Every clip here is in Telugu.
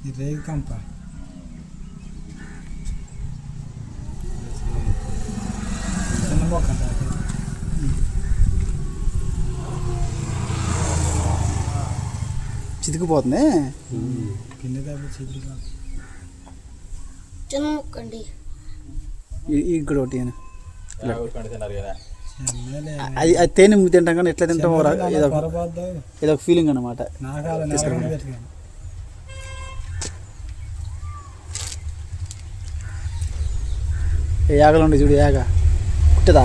ఇది రేగి కంప చిన్న మొక్క చితికిపోతుంది కింద చితికి చిన్న మొక్క అండి. ఇక్కడ ఒకటి అది అది తేనె తింటాం కానీ ఎట్లా తింటాం ఏదో ఒక ఫీలింగ్ అనమాట. యాగలు ఉండే చూడు, యాగ కుట్టదా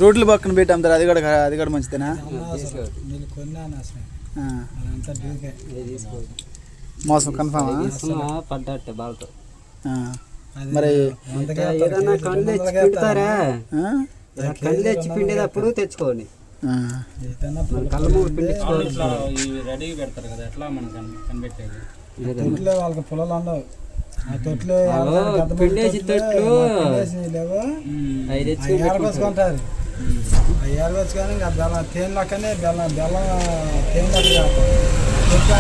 రోడ్లు పక్కన పెట్టి అమ్ముతారు, అది కూడా మంచిదేనా? మోసం కన్ఫామ్ బాగా మరి ఏదన్నా కళ్ళు తెచ్చి పిండుతారా? కళ్ళు తెచ్చి పిండేటప్పుడు తెచ్చుకోండి. కళ్ళు మూడు పిండించుకోవాలి. వాళ్ళకి పొలాలు ఉండవు. పిండేసి తొట్లు ఏర్కొచ్చుకుంటారు. ఏర్కొచ్చుకొని ఇంకా బెల్లం తేనె లెక్కనే బెల్లం తేనె లెక్క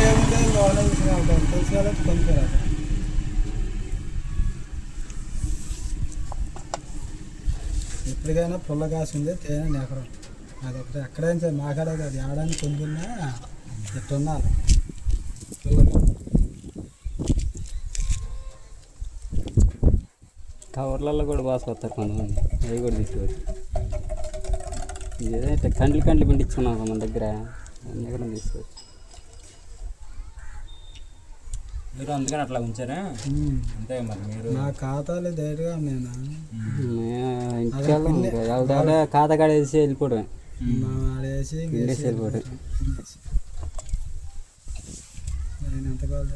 ఏముంటే లోన తీసుకెళ్తారు. తీసుకెళ్ళి కొనుక్కోరాదు. ఎప్పటికైనా పుల్ల కాసు ఉంది తేనె ఎకరం అదొకటి ఎక్కడైనా సరే మాకాడే కాదు ఆడని కొనుక్కున్నా ఎట్టు ఉండాలి పుల్లగా. కవర్లలో కూడా బాగా వస్తారు కొంతమంది, అవి కూడా తీసుకోవచ్చు. ఏదైతే కండ్లు పండించుకున్నాం మన దగ్గర అన్నీ కూడా తీసుకోవచ్చు. మీరు అందుకని అట్లా ఉంచారా? అంతే మరి మీరు నా ఖాతాలో డైరెక్ట్గా నేను ఖాతా కాడ వేసి వెళ్ళిపోవడమే, ఆడేసి వెళ్ళిపోవడం. నేను ఎంత కావాలి